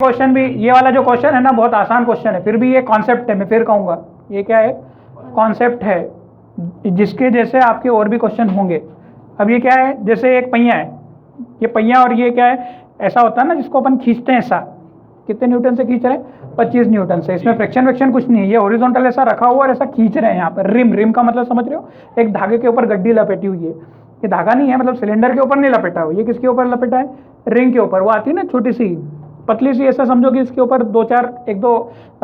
Question भी, ये वाला जो क्वेश्चन है ना बहुत आसान क्वेश्चन है, फिर भी ये कॉन्सेप्ट है, मैं फिर कहूँगा ये क्या है, कॉन्सेप्ट है, जिसके जैसे आपके और भी क्वेश्चन होंगे। अब ये क्या है, जैसे एक पहिया है, ये पहिया और ये क्या है, ऐसा होता है ना जिसको अपन खींचते हैं, ऐसा कितने न्यूटन से खींच रहे हैं, 25 न्यूटन से। इसमें फ्रिक्शन वेक्शन कुछ नहीं है, ये हॉरिजॉन्टल ऐसा रखा हुआ और ऐसा खींच रहे हैं यहाँ पर। रिम, रिम का मतलब समझ रहे हो, एक धागे के ऊपर गड्डी लपेटी हुई है, ये धागा नहीं है, मतलब सिलेंडर के ऊपर नहीं लपेटा हुआ, ये किसके ऊपर लपेटा है, रिंग के ऊपर। वो आती है ना छोटी सी पतली सी, ऐसा समझो कि इसके ऊपर दो चार एक दो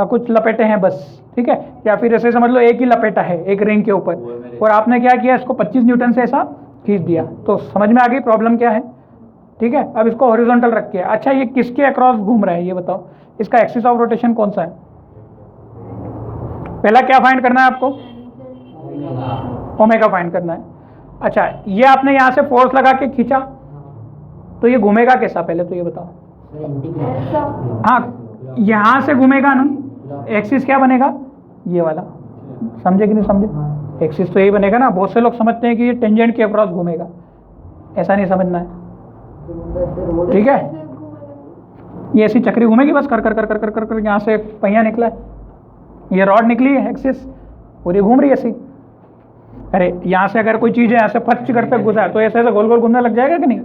कुछ लपेटे हैं बस, ठीक है, या फिर ऐसे समझ लो एक ही लपेटा है एक रिंग के ऊपर, और आपने क्या किया, इसको 25 न्यूटन से ऐसा खींच दिया। तो समझ में आ गई प्रॉब्लम क्या है, ठीक है। अब इसको हॉरिजॉन्टल रख के, अच्छा ये किसके अक्रॉस घूम रहा है ये बताओ, इसका एक्सिस ऑफ रोटेशन कौन सा है। पहला क्या फाइंड करना है आपको, ओमेगा फाइंड करना है। अच्छा ये आपने यहाँ से फोर्स लगा के खींचा, तो ये घूमेगा कैसा, पहले तो ये बताओ। हाँ यहाँ से घूमेगा ना, एक्सिस क्या बनेगा, ये वाला, समझे कि नहीं समझे, एक्सिस तो यही बनेगा ना। बहुत से लोग समझते हैं कि ये टेंजेंट के अक्रॉस घूमेगा, ऐसा नहीं समझना है, ठीक है। ये ऐसी चक्री घूमेगी बस, कर कर कर कर कर कर कर, यहाँ से पहिया निकला है, ये रॉड निकली है एक्सिस, और ये घूम रही है ऐसी। अरे यहाँ से अगर कोई चीज़ है यहाँ से फच करते घुसा, तो ऐसे ऐसे गोल गोल घूमने लग जाएगा कि नहीं।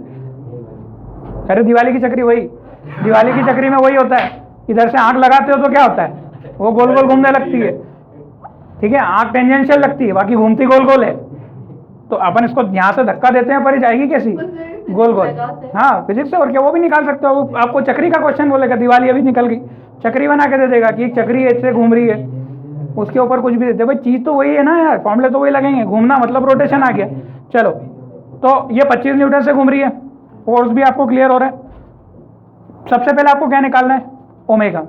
अरे दिवाली की चक्री वही, दिवाली की चक्री में वही होता है, इधर से आंख लगाते हो तो क्या होता है, वो गोल गोल घूमने लगती है, ठीक है, आंख टेंजेंशियल लगती है, बाकी घूमती गोल गोल है। तो अपन इसको यहाँ से धक्का देते हैं, पर ही जाएगी कैसी, गोल गोल। हाँ फिजिक्स से, और क्या, वो भी निकाल सकते हो। वो आपको चक्री का क्वेश्चन बोलेगा, दिवाली अभी निकल गई, चक्री बना के दे देगा कि एक चक्री ऐसे घूम रही है, उसके ऊपर कुछ भी देते भाई, चीज़ तो वही है ना यार, फॉर्मूले तो वही लगेंगे, घूमना मतलब रोटेशन आ गया। चलो तो ये 25 न्यूटन से घूम रही है, फोर्स भी आपको क्लियर हो रहा है। सबसे पहले आपको क्या निकालना है, ओमेगा।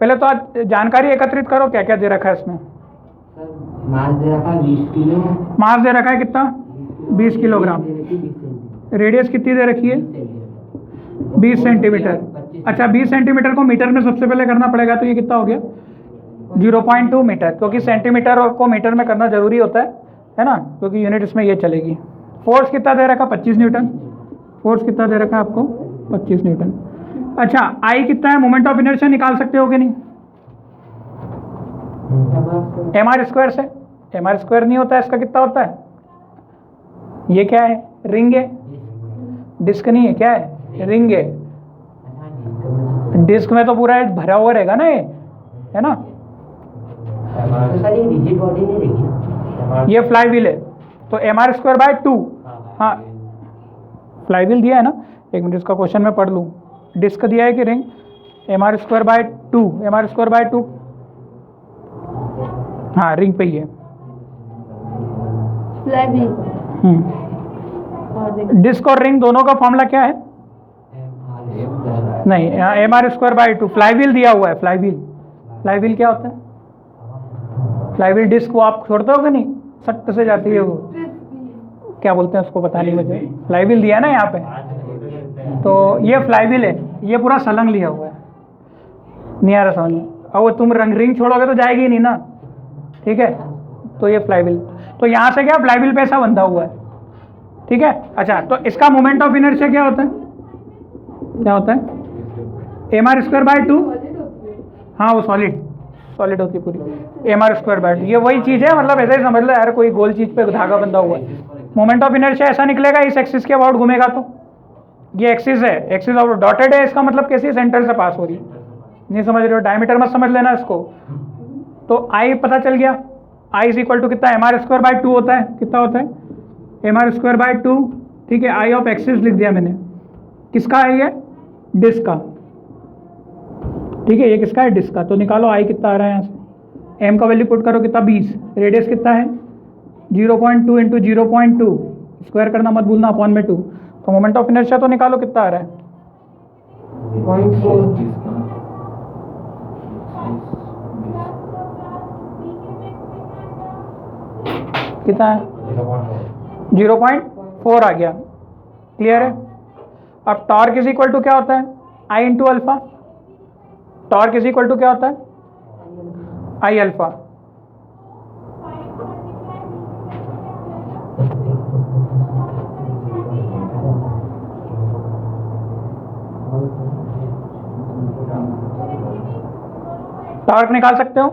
पहले तो आज जानकारी एकत्रित करो, क्या क्या दे रखा है इसमें। मास दे रखा है 20 किलो, मास दे रखा है कितना, 20 किलोग्राम। रेडियस कितनी दे रखी है, 20 सेंटीमीटर। अच्छा 20 सेंटीमीटर को मीटर में सबसे पहले करना पड़ेगा, तो ये कितना हो गया, 0.2 मीटर, क्योंकि सेंटीमीटर को मीटर में करना जरूरी होता है ना, क्योंकि यूनिट इसमें ये चलेगी। फोर्स कितना दे रखा, 25 न्यूटन। फोर्स कितना दे रखा है आपको, 25 न्यूटन। अच्छा आई कितना है, मोमेंट ऑफ इनर्शिया निकाल सकते हो कि नहीं, mr स्क्वायर से। mr स्क्वायर नहीं होता है, इसका कितना होता है, ये क्या है, रिंग है, डिस्क नहीं है, क्या है, रिंग है। डिस्क में तो पूरा भरा हुआ रहेगा ना ये, है ना। ये फ्लाई व्हील है, तो mr स्क्वायर बाय 2, हाँ फ्लाई व्हील दिया है ना, एक मिनट इसका क्वेश्चन में पढ़ लूँ। डिस्क दिया है कि ring, mr square by 2, mr square by 2, हाँ रिंग पे ही है। डिस्क और रिंग दोनों का फॉर्मूला क्या है, नहीं mr square by 2, fly wheel दिया हुआ है, फ्लाई व्हील। फ्लाई व्हील क्या होता है, फ्लाई व्हील डिस्क, वो आप छोड़ते हो कि नहीं, सट से जाती है वो, क्या बोलते हैं उसको, पता नहीं मुझे, फ्लाई व्हील दिया है ना यहाँ पे, तो ये फ्लाई व्हील है, ये पूरा सलंग लिया हुआ है, नहीं आ रहा समझ में। अब वो तुम रिंग छोड़ोगे तो जाएगी नहीं ना, ठीक है, तो ये फ्लाई व्हील, तो यहाँ से क्या फ्लाई व्हील पे ऐसा बंधा हुआ है, ठीक है। अच्छा तो इसका मोमेंट ऑफ इनर्शिया क्या होता है, क्या होता है, mr स्क्वायर बाय 2, हाँ वो सॉलिड होती है पूरी, mr स्क्वायर बाय 2, ये वही चीज़ है, मतलब ऐसे ही समझ लो यार, कोई गोल चीज़ पे धागा बंधा हुआ है। मोमेंट ऑफ इनर्शिया ऐसा निकलेगा, इस एक्सिस के अबाउट घूमेगा, तो ये एक्सिस है, एक्सिस ऑफ डॉटेड है, इसका मतलब कैसी सेंटर से पास हो रही है, नहीं समझ रहे हो, डायमीटर मत समझ लेना इसको। तो आई पता चल गया, आई इज इक्वल टू कितना, mr स्क्वायर बाय 2 होता है, कितना होता है, mr स्क्वायर बाय 2, ठीक है। आई ऑफ एक्सिस लिख दिया मैंने, किसका आई है, डिस्क का, ठीक है, ये किसका है, डिस्क का। तो निकालो आई कितना आ रहा है, यहाँ से m का वैल्यू पुट करो, कितना 20, रेडियस कितना है 0.2 इंटू 0.2, स्क्वायर करना मत भूलना, अपॉन में 2। तो मोमेंट ऑफ इनर्शिया तो निकालो कितना आ रहा है, 0.4, कितना है, 0.4 आ गया, क्लियर है। अब टॉर्क इज इक्वल टू क्या होता है, I into alpha. Torque is equal to क्या होता है, आई अल्फा। टॉर्क निकाल सकते हो?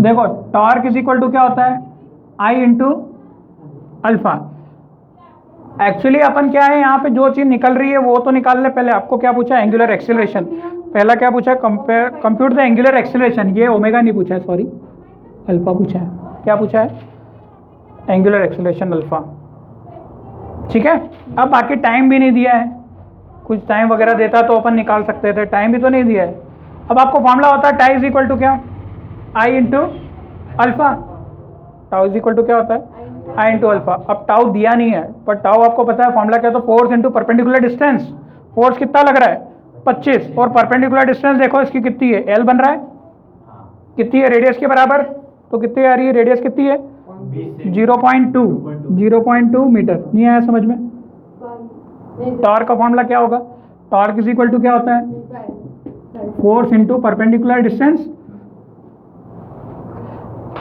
देखो टॉर्क इज इक्वल टू क्या होता है, आई इंटू अल्फा। एक्चुअली अपन क्या है यहाँ पे जो चीज निकल रही है वो तो निकाल ले। पहले आपको क्या पूछा, एंगुलर एक्सेलरेशन। पहला क्या पूछा, कंप्यूट द एंगुलर एक्सेलरेशन। ये ओमेगा नहीं पूछा है, सॉरी, अल्फा पूछा है। क्या पूछा है, एंगुलर एक्सेलरेशन अल्फा। ठीक है, अब बाकी टाइम भी नहीं दिया है, कुछ टाइम वगैरह देता तो अपन निकाल सकते थे, टाइम भी तो नहीं दिया है। अब आपको फॉर्मूला होता है टाई इज इक्वल टू क्या, I into alpha. Tau is equal to क्या होता है, आई इंटू अल्फा। अब टाउ दिया नहीं है, पर टाउ आपको पता है फॉर्मूला क्या, तो force into perpendicular distance. Force कितना लग रहा है, 25, और परपेंडिकुलर डिस्टेंस देखो इसकी कितनी है, एल बन रहा है, कितनी है, रेडियस के बराबर। तो कितनी आ रही है रेडियस, कितनी है, 0.2 मीटर। नहीं आया समझ में? टॉर्क का फॉर्मूला क्या होगा, टॉर्क इज इक्वल टू क्या होता है, फोर्स इंटू परपेंडिकुलर डिस्टेंस।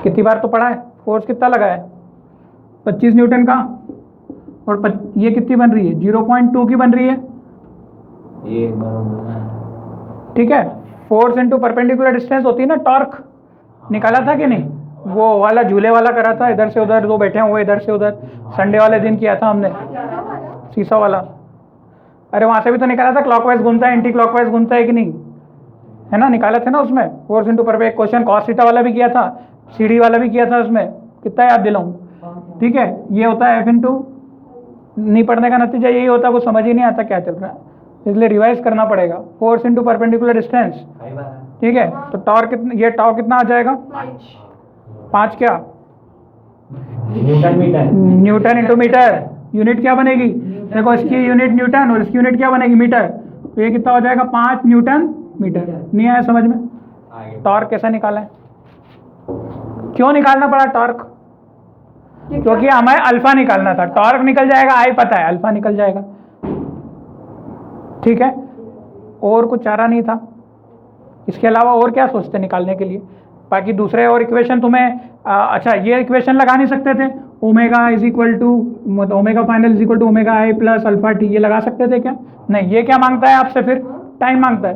कितनी बार तो पढ़ा है, फोर्स कितना लगा है, 25 न्यूटन का, और ये कितनी बन रही है, 0.2 की बन रही है। ठीक है, फोर्स इंटू परपेंडिकुलर डिस्टेंस होती है ना टॉर्क। निकाला था कि नहीं, वो वाला झूले वाला करा था, इधर से उधर दो बैठे हुए, इधर से उधर, संडे वाले दिन किया था हमने, शीशा वाला। अरे वहां से भी तो निकाला था, क्लॉकवाइज घूमता है, एंटी क्लॉकवाइज घूमता है कि नहीं, है ना, निकाले थे ना उसमें। Force into perpendicular, question cos theta वाला भी किया था, सीडी वाला भी किया था उसमें, कितना याद दिलाऊं। ठीक है, ये होता है एफ इंटू, नहीं पढ़ने का नतीजा यही होता है, कुछ समझ ही नहीं आता क्या चल रहा है, इसलिए रिवाइज करना पड़ेगा। Force into perpendicular distance. ठीक है, तो टॉर्क कितना, ये टॉर्क कितना आ जाएगा, 5 क्या, न्यूटन इंटू मीटर। यूनिट क्या बनेगी, देखो इसकी यूनिट न्यूटन और इसकी यूनिट क्या बनेगी, मीटर। तो ये कितना हो जाएगा, 5 न्यूटन मीटर। नहीं आया समझ में? टॉर्क कैसे निकाला है, क्यों निकालना पड़ा टॉर्क, क्योंकि हमें अल्फा निकालना था। टॉर्क निकल जाएगा, आई पता है, अल्फा निकल जाएगा। ठीक है, और कुछ चारा नहीं था, इसके अलावा और क्या सोचते निकालने के लिए। बाकी दूसरे और इक्वेशन तुम्हें अच्छा ये इक्वेशन लगा नहीं सकते थे, omega is equal to, omega final is equal to omega i plus alpha t, ये लगा सकते थे क्या, नहीं। ये क्या मांगता है आपसे, फिर टाइम मांगता है।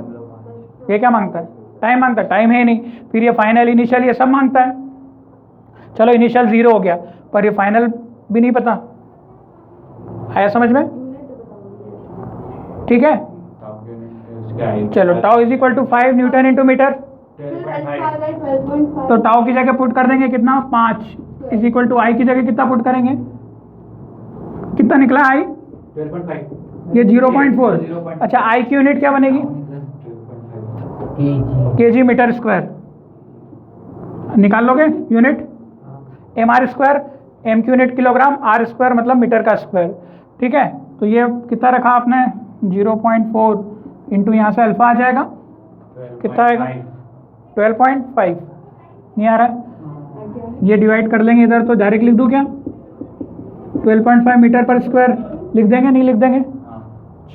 ये क्या मांगता है, टाइम मांगता है, टाइम है नहीं। फिर ये फाइनल इनिशियल ये सब मांगता है। चलो इनिशियल 0 हो गया, पर ये फाइनल भी नहीं पता। आया समझ में? ठीक है, चलो tau is equal to 5 newton into metre. तो टाउ की जगह पुट कर देंगे कितना, 5 इज इक्वल टू आई की जगह कितना पुट करेंगे, कितना निकला आई, 12.5, ये 0.4। अच्छा आई की यूनिट क्या बनेगी, केजी मीटर स्क्वायर। निकाल लोगे unit, M R square, M की यूनिट किलोग्राम, आर स्क्वायर मतलब मीटर का स्क्वायर। ठीक है, तो ये कितना रखा आपने, 0.4 इंटू यहाँ से अल्फा आ जाएगा, कितना आएगा, 12.5। नहीं आ रहा है, ये डिवाइड कर लेंगे इधर, तो डायरेक्ट लिख दूँ क्या, 12.5 मीटर पर स्क्वायर लिख देंगे, नहीं लिख देंगे,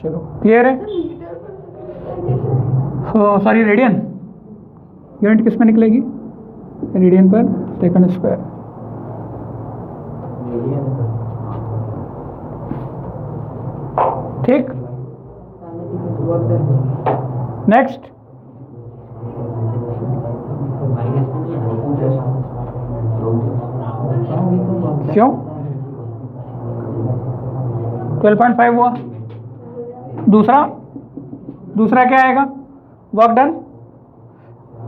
चलो क्लियर है। सॉरी रेडियन, यूनिट किस में निकलेगी, रेडियन पर सेकंड स्क्वायर। ठीक, नेक्स्ट, क्यों 12.5 हुआ। दूसरा क्या आएगा, वर्क डन।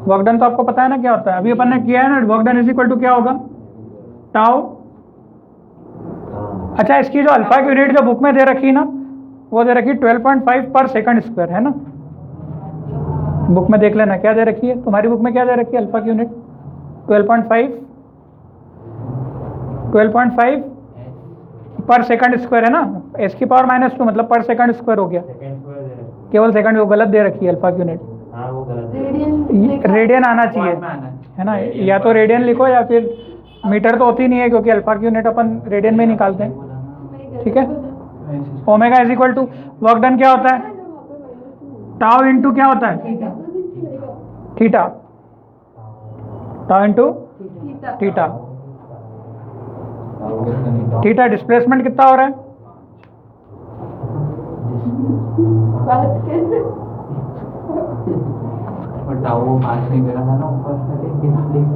वर्क डन तो आपको पता है ना क्या होता है, अभी अपन ने किया है ना, work done is equal to क्या होगा, टाउ। अच्छा इसकी जो अल्फा की यूनिट जो बुक में दे रखी ना, वो दे रखी 12.5 पर सेकंड स्क्वायर, है ना। बुक में देख लेना क्या दे रखी है, तुम्हारी बुक में क्या दे रखी है, अल्फा की यूनिट 12.5 पर सेकंड स्क्वायर है ना, एस की पावर -2 मतलब पर सेकंड स्क्वायर हो गया, केवल सेकंड, वो गलत दे रखी है अल्फा की यूनिट। रेडियन आना चाहिए, है ना, या तो रेडियन लिखो या फिर मीटर तो होती नहीं है, क्योंकि अल्फा की यूनिट अपन रेडियन में निकालते हैं। ठीक है, omega is equal to, work done क्या होता है, टाउ इंटू क्या होता है, theta, tau into theta. Theta displacement कितना हो रहा है, और टाउ वो पास नहीं करा था ना ऊपर से डिस्प्लेसमेंट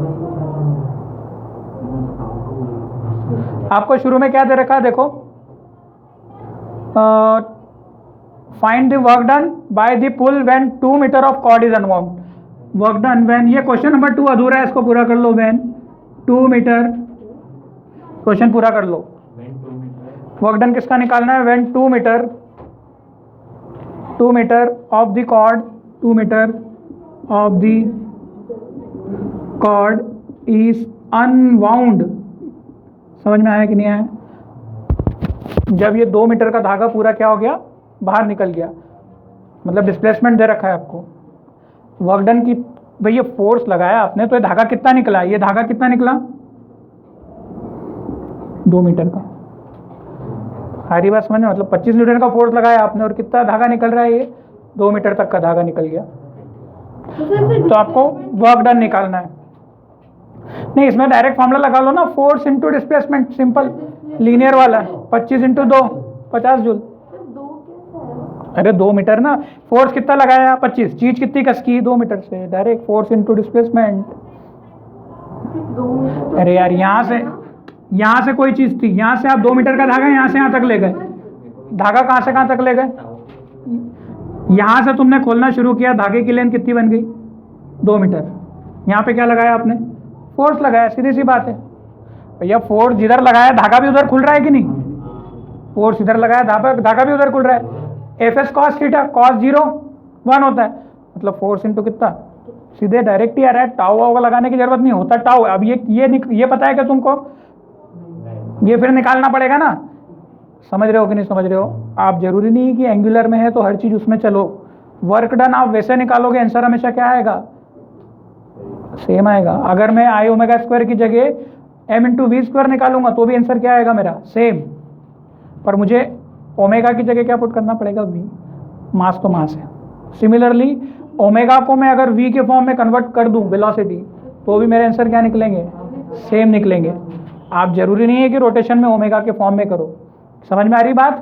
आपको शुरू में क्या दे रखा है देखो, find the work done by the pull when 2 metre of cord is unwound. Work done when, ये क्वेश्चन नंबर 2 अधूरा है, इसको पूरा कर लो। व्हेन 2 मीटर, क्वेश्चन पूरा कर लो। वर्क डन किसका निकालना है? When 2 metre of the cord, 2 metre of the cord is unwound. समझ में आया कि नहीं आया? जब ये 2 मीटर का धागा पूरा क्या हो गया, बाहर निकल गया, मतलब डिस्प्लेसमेंट दे रखा है आपको। वर्क डन की भाई ये फोर्स लगाया आपने, तो ये धागा कितना निकला? ये धागा कितना निकला? 2 मीटर का। सारी बात समझ में, मतलब 25 न्यूटन का फोर्स लगाया आपने और कितना धागा निकल रहा है? ये 2 मीटर तक का धागा निकल गया। तो आपको वर्क डन निकालना है। नहीं, इसमें डायरेक्ट फॉर्मूला लगा लो ना, force into displacement, simple linear वाला। 25 इंटू 2 50 जूल। अरे 2 मीटर ना, फोर्स कितना लगाया? 25। चीज कितनी कस की? 2 मीटर से। Direct force into displacement. अरे यार यहाँ से कोई चीज थी, यहाँ से आप 2 मीटर का धागा यहाँ से यहाँ तक ले गए। धागा कहाँ से कहाँ तक ले गए? यहाँ से तुमने खोलना शुरू किया, धागे की लेंथ कितनी बन गई? 2 मीटर। यहाँ पे क्या लगाया आपने? फोर्स लगाया। सीधी सी बात है भैया, फोर्स जिधर लगाया धागा भी उधर खुल रहा है कि नहीं? फोर्स इधर लगाया, धागा भी उधर खुल रहा है। F S cos theta, cos 0 1 होता है, मतलब फोर्स इंटू कितना? सीधे डायरेक्ट ही आ रहा है, टाउ वाउ लगाने की जरूरत नहीं होता। टाउ अब ये पता है क्या तुमको? ये फिर निकालना पड़ेगा ना। समझ रहे हो कि नहीं समझ रहे हो? आप जरूरी नहीं कि एंगुलर में है तो हर चीज उसमें चलो। वर्क डन आप वैसे निकालोगे, आंसर हमेशा क्या आएगा? सेम आएगा। अगर मैं आई ओमेगा स्क्वायर की जगह एम इंटू वी स्क्वायर निकालूंगा तो भी आंसर क्या आएगा मेरा? सेम। पर मुझे ओमेगा की जगह क्या पुट करना पड़ेगा? वी। मास तो मास है। सिमिलरली ओमेगा को मैं अगर वी के फॉर्म में कन्वर्ट कर दूं वेलोसिटी, तो भी मेरे आंसर क्या निकलेंगे? सेम निकलेंगे। आप जरूरी नहीं है कि रोटेशन में ओमेगा के फॉर्म में करो। समझ में आ रही बात?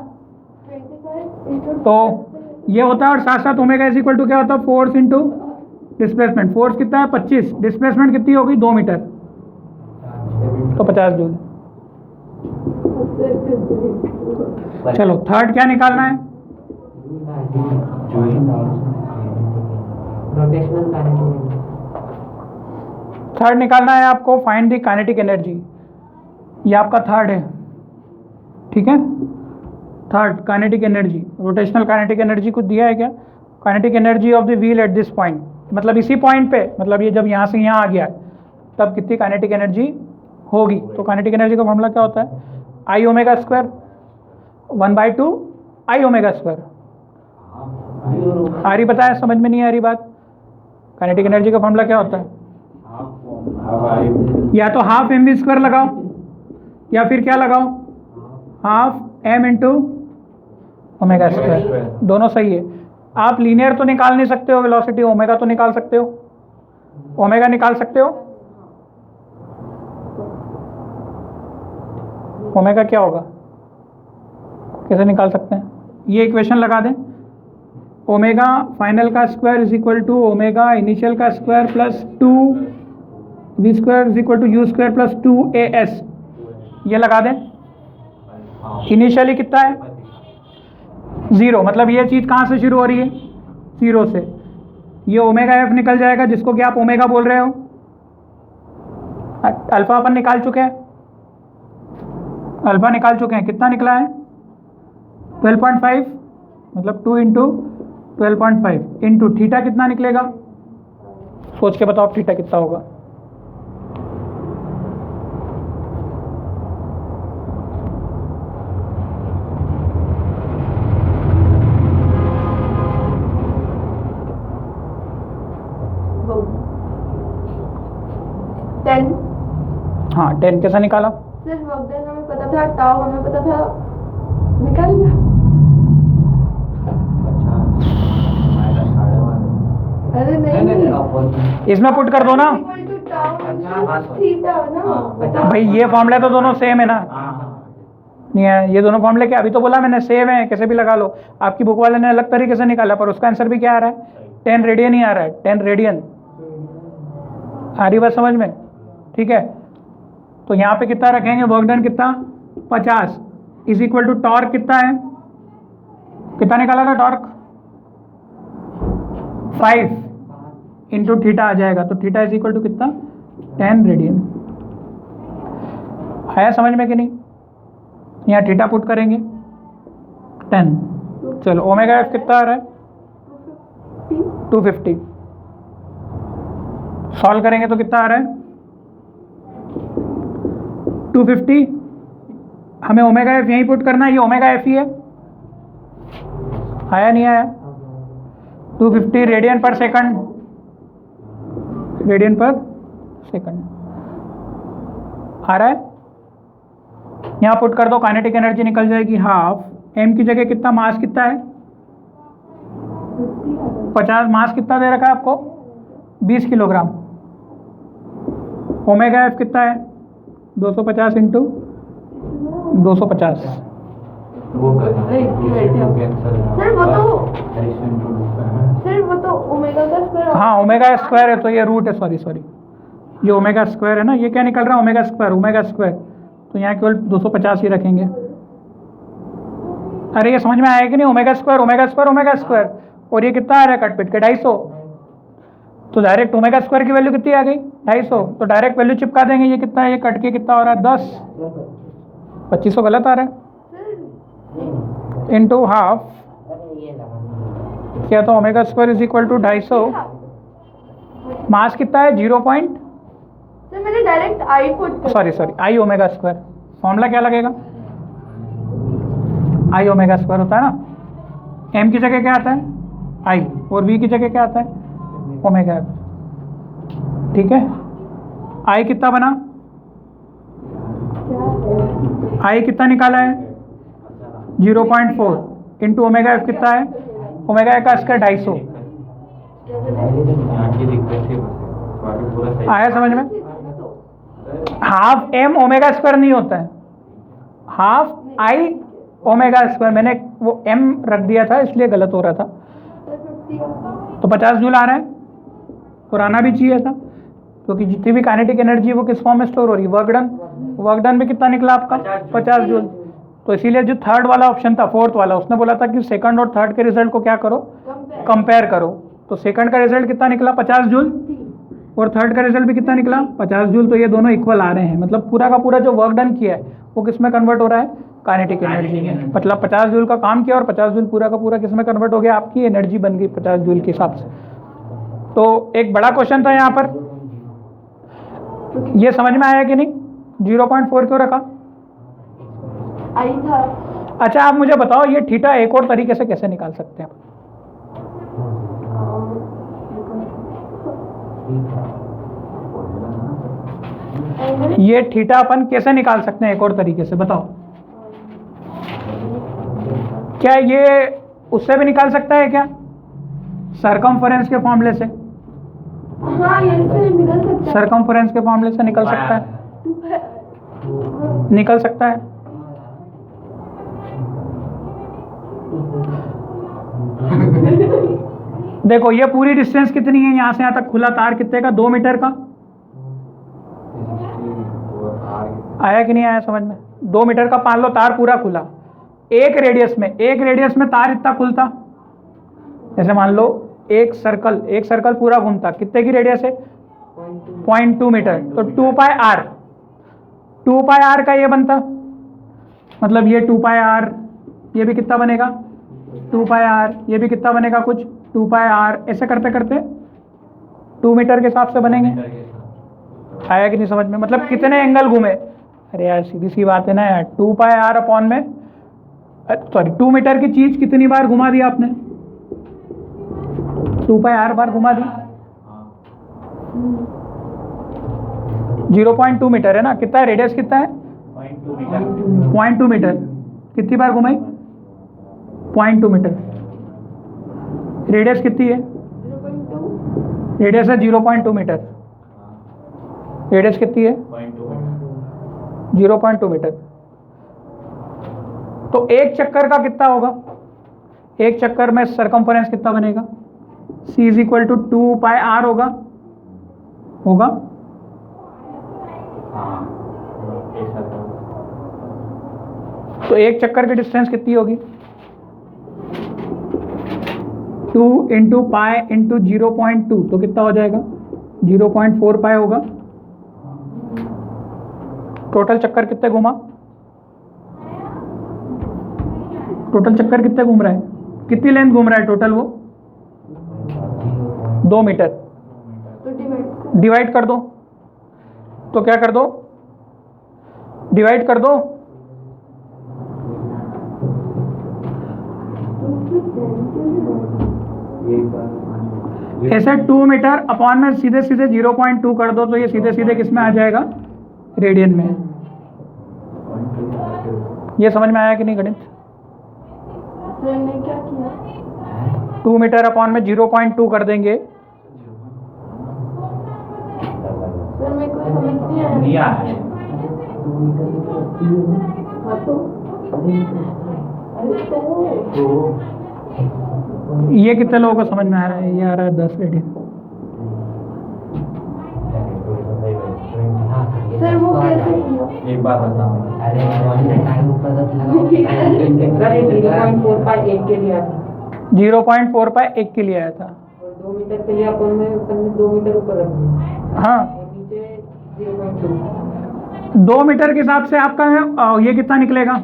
तो ये होता है, और साथ साथ ओमेगा इज इक्वल टू क्या होता है? Force into displacement. फोर्स कितना है? 25। डिस्प्लेसमेंट कितनी होगी? 2 मीटर, तो 50 जूल। चलो थर्ड क्या निकालना है? थर्ड निकालना है आपको, फाइंड द काइनेटिक एनर्जी। ये आपका थर्ड है, ठीक है? Third kinetic energy, rotational kinetic energy कुछ दिया है क्या? Kinetic energy of the wheel at this point, मतलब इसी पॉइंट पे, मतलब ये जब यहाँ से यहाँ आ गया तब कितनी काइनेटिक एनर्जी होगी? तो काइनेटिक एनर्जी का फॉर्मूला क्या होता है? आई ओमेगा स्क्वायर 1/2 आई ओमेगा स्क्वायर। आ रही पता है? समझ में नहीं आ रही बात? काइनेटिक एनर्जी का फॉर्मूला क्या होता है? या तो हाफ एम वी स्क्वायर लगाओ, या फिर क्या लगाओ? Half M into omega square. दोनों सही है। आप लीनियर तो निकाल नहीं सकते हो वेलोसिटी, ओमेगा तो निकाल सकते हो। ओमेगा निकाल सकते हो? ओमेगा क्या होगा? कैसे निकाल सकते हैं? ये इक्वेशन लगा दें, ओमेगा फाइनल का square is equal to omega initial का square plus 2 v square is equal to u square plus 2as। ये लगा दें। इनिशियली कितना है? 0, मतलब ये चीज़ कहाँ से शुरू हो रही है? 0 से। ये ओमेगा एफ निकल जाएगा, जिसको कि आप ओमेगा बोल रहे हो। अल्फा अपन निकाल चुके हैं, अल्फा निकाल चुके हैं। कितना निकला है? 12.5, मतलब 2 इंटू 12.5 इंटू थीटा कितना निकलेगा? सोच के बताओ थीटा कितना होगा? हाँ 10 कैसा निकाला? सिर्फ वक्त हमें पता था, टाउ हमें पता था, निकल गया। अरे नहीं, इसमें पुट कर दो ना भाई। ये फॉर्मूले तो दोनों सेम है ना? नहीं है, ये दोनों फॉर्मूले क्या? अभी तो बोला मैंने सेम है, कैसे भी लगा लो। आपकी बुक वाले ने अलग तरीके से निकाला, पर उसका आंसर भी क्या आ रहा है? 10 रेडियन ही आ रहा है, 10 रेडियन आ रही बात समझ में? ठीक है, तो यहाँ पे कितना रखेंगे, वर्क डन कितना 50 इज इक्वल टू टॉर्क कितना है, कितना निकाला था टॉर्क 5 इंटू थीटा आ जाएगा, तो थीटा इज इक्वल टू कितना 10 रेडियन। आया समझ में कि नहीं? यहाँ थीटा पुट करेंगे 10, चलो ओमेगा एफ कितना आ रहा है 250, सॉल्व करेंगे तो कितना आ रहा है 250, हमें ओमेगा एफ यहीं पुट करना है, ये ओमेगा एफ ही है, आया नहीं आया 250 रेडियन पर सेकंड, रेडियन पर सेकंड आ रहा है, यहाँ पुट कर दो, काइनेटिक एनर्जी निकल जाएगी हाफ, m की जगह कितना मास कितना है 50, मास कितना दे रखा है आपको 20 किलोग्राम, ओमेगा एफ कितना है 250 इंटू 250, वो सर वो तो ओमेगा का स्क्वायर। हाँ ओमेगा स्क्वायर है तो ये रूट है, सॉरी ये ओमेगा स्क्वायर है ना, ये क्या निकल रहा है ओमेगा स्क्वायर, तो यहाँ केवल 250 ही रखेंगे। अरे ये समझ में आया कि नहीं, ओमेगा स्क्वायर और ये कितना आ रहा है कट पिट के 250, तो डायरेक्ट ओमेगा स्क्वायर की वैल्यू कितनी आ गई 250, तो डायरेक्ट वैल्यू चिपका देंगे, ये कितना है, ये कट के कितना हो रहा है 10, 2500 गलत आ रहा है इंटू हाफ, क्या तो omega square is equal to 250, mass कितना है 0. सर मैंने direct I put sorry I omega square, formula क्या लगेगा आई ओमेगा स्क्वायर होता है ना, एम की जगह क्या आता है आई और वी की जगह क्या आता है ओमेगा एफ, ठीक है। आई कितना बना, आई कितना निकाला है 0.4 इंटू ओमेगा एफ कितना है, ओमेगा एफ का स्क्वायर 250, आया समझ में? हाफ एम ओमेगा स्क्वायर नहीं होता है, हाफ आई ओमेगा स्क्वायर, मैंने वो एम रख दिया था इसलिए गलत हो रहा था, तो 50 जूल आ रहा है और आना भी चाहिए था, क्योंकि जितनी भी काइनेटिक एनर्जी वो किस फॉर्म में स्टोर हो रही है, वर्क डन में कितना निकला आपका 50 जूल, तो इसीलिए जो थर्ड वाला ऑप्शन था, फोर्थ वाला, उसने बोला था कि सेकंड और थर्ड के रिजल्ट को क्या करो कंपेयर करो, तो सेकंड का रिजल्ट कितना निकला 50 जूल और थर्ड का रिजल्ट भी कितना निकला 50 जूल, तो ये दोनों इक्वल आ रहे हैं, मतलब पूरा का पूरा जो वर्क डन किया है वो किस में कन्वर्ट हो रहा है काइनेटिक एनर्जी में, मतलब 50 जूल का काम किया और 50 जूल पूरा का पूरा किस में कन्वर्ट हो गया, आपकी एनर्जी बन गई 50 जूल के हिसाब से। तो एक बड़ा क्वेश्चन था यहाँ पर, ये समझ में आया कि नहीं, 0.4 क्यों रखा? आई था। अच्छा आप मुझे बताओ ये थीटा एक और तरीके से कैसे निकाल सकते हैं? ये थीटा अपन कैसे निकाल सकते हैं एक और तरीके से, बताओ? क्या ये उससे भी निकाल सकता है क्या, सरकमफरेंस के फॉर्मूले से? हाँ ये से निकल सकता है, सरकमफरेंस के फॉर्मूले से निकल सकता है, निकल सकता है। देखो ये पूरी डिस्टेंस कितनी है, यहाँ से यहाँ तक खुला तार कितने का, 2 मीटर का, आया कि नहीं आया समझ में? 2 मीटर का मान लो तार पूरा खुला, एक रेडियस में तार इतना खुलता, जैसे मान लो एक सर्कल पूरा घूमता, कितने की रेडियस है 0.2 मीटर, तो 2 पाई आर का ये बनता, मतलब ये 2 पाई आर, ये भी कितना बनेगा 2 पाई आर, ये भी कितना बनेगा कुछ 2 पाई आर, ऐसे करते करते 2 मीटर के हिसाब से बनेंगे, आया कि नहीं समझ में? मतलब कितने एंगल घूमे, अरे यार सीधी सी बात है ना यार, 2 पाई आर अपॉन में, सॉरी 2 मीटर की चीज कितनी बार घुमा दी आपने, 2 पाई आर बार घुमा दी, 0.2 मीटर है ना, कितना है रेडियस, कितना है 0.2 मीटर, कितनी बार घुमाई 0.2 मीटर, रेडियस कितनी है, रेडियस है 0.2 मीटर, रेडियस कितनी है 0.2 मीटर, तो एक चक्कर का कितना होगा, एक चक्कर में सरकमफरेंस कितना बनेगा C is equal to 2 pi R होगा हाँ ऐसा तो तो एक चक्कर की डिस्टेंस कितनी होगी 2 इंटू पाई इंटू 0.2 तो कितना हो जाएगा 0.4 पाई होगा। टोटल चक्कर कितने घूमा टोटल चक्कर कितने घूम रहा है कितनी लेंथ घूम रहा है टोटल वो 2 मीटर। तो डिवाइड कर दो तो क्या कर दो डिवाइड कर दो ऐसे 2 मीटर अपॉन में सीधे सीधे 0.2 कर दो तो ये सीधे सीधे किस में आ जाएगा रेडियन में। ये समझ में आया कि नहीं गणित। सर ने क्या किया 2 मीटर अपॉन में 0.2 कर देंगे सर मेरे को समझ नहीं आया नहीं आया हाँ तो अरे तो ये कितने लोगों को समझ में आ रहा है ये आ रहा है 10 रेडियन। सर वो कैसे किया एक बात बताऊँ अरे टाइम ऊपर तक सर ये 0.4 पाई 1 के लिए आता 0.4 पाई 1 के लिए आया था। और 2 मीटर के लिए अपन में ऊपर में 2 मीटर ऊपर रख दिया हाँ और नीचे 0.2 2 मीटर के हिसाब से आपका ये कितना निकलेगा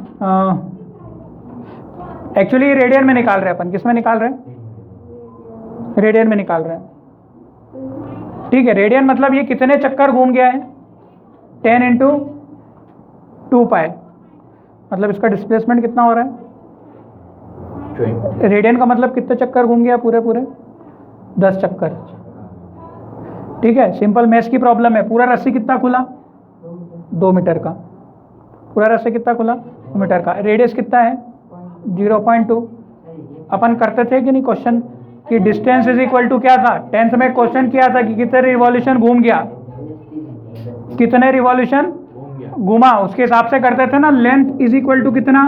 एक्चुअली रेडियन में निकाल रहे हैं अपन किस में निकाल रहे हैं रेडियन में निकाल रहे हैं। ठीक है रेडियन मतलब ये कितने चक्कर घूम गया है 10 इंटू 2 पाई मतलब इसका डिस्प्लेसमेंट कितना हो रहा है रेडियन का मतलब कितने चक्कर घूम गया पूरे 10 चक्कर। ठीक है सिंपल मैथ्स की प्रॉब्लम है। पूरा रस्सी कितना खुला 2 मीटर का पूरा रस्सी कितना खुला 2 मीटर का रेडियस कितना है 0.2। अपन करते थे कि नहीं क्वेश्चन कि डिस्टेंस इज इक्वल टू क्या था 10th में क्वेश्चन किया था कि कितने रिवॉल्यूशन घूम गया कितने रिवॉल्यूशन घूमा उसके हिसाब से करते थे ना। लेंथ इज इक्वल टू कितना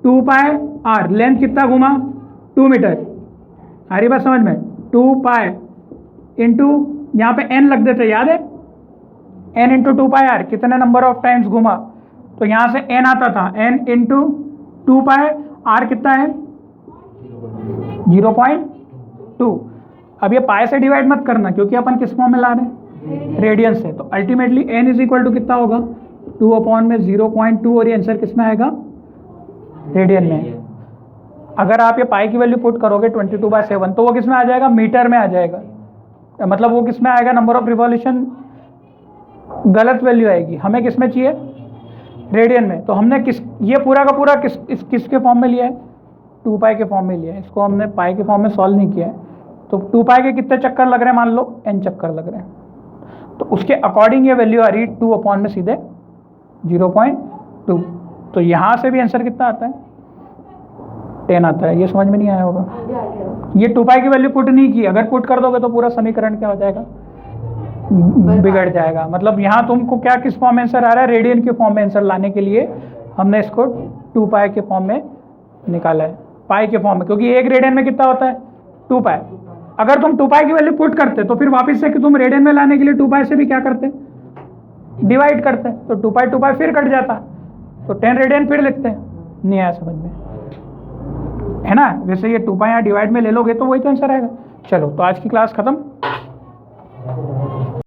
2 पाई R लेंथ कितना घूमा 2 मीटर आ रही बात समझ में 2 पाई इंटू यहाँ पे n लग देते याद है n इंटू 2 पाई R कितने नंबर ऑफ टाइम्स घूमा तो यहाँ से n आता था n इंटू 2 पाई R कितना है 0.2। अब ये पाई से डिवाइड मत करना क्योंकि अपन किस फॉर्म में ला रहे हैं रेडियन से तो ultimately n is equal to कितना होगा 2 अपॉन में 0.2 और ये आंसर किस में आएगा रेडियन में। अगर आप ये पाई की वैल्यू पुट करोगे 22/7 तो वो किस में आ जाएगा मीटर में आ जाएगा मतलब वो किस में आएगा नंबर ऑफ रिवॉल्यूशन गलत वैल्यू आएगी हमें किस में चाहिए रेडियन में। तो हमने ये पूरा का पूरा किसके फॉर्म में लिया है 2 पाई के फॉर्म में लिया है इसको हमने पाई के फॉर्म में सॉल्व नहीं किया है। तो 2 पाई के कितने चक्कर लग रहे हैं मान लो n चक्कर लग रहे हैं तो उसके अकॉर्डिंग ये वैल्यू आ रही 2 अपॉन में सीधे 0.2। तो यहाँ से भी आंसर कितना आता है 10 आता है। ये समझ में नहीं आया होगा आगे आ गया ये 2 पाई की वैल्यू पुट नहीं की अगर पुट कर दोगे तो पूरा समीकरण क्या हो जाएगा बिगड़ जाएगा। मतलब यहाँ तुमको क्या किस फॉर्म में आंसर आ रहा है रेडियन के फॉर्म में आंसर लाने के लिए हमने इसको 2 पाई के फॉर्म में निकाला है पाई के फॉर्म में क्योंकि एक रेडियन में कितना होता है 2 पाई। अगर तुम 2 पाई की वैल्यू पुट करते तो फिर वापस से कि तुम रेडियन में लाने के लिए 2 पाई से भी क्या करते डिवाइड करते तो 2 पाई फिर कट जाता तो 10 रेडियन फिर लिखते हैं। नहीं आया समझ में है ना। वैसे ये 2 पाई यहाँ डिवाइड में ले लोगे तो वही तो आंसर आएगा। चलो तो आज की क्लास खत्म।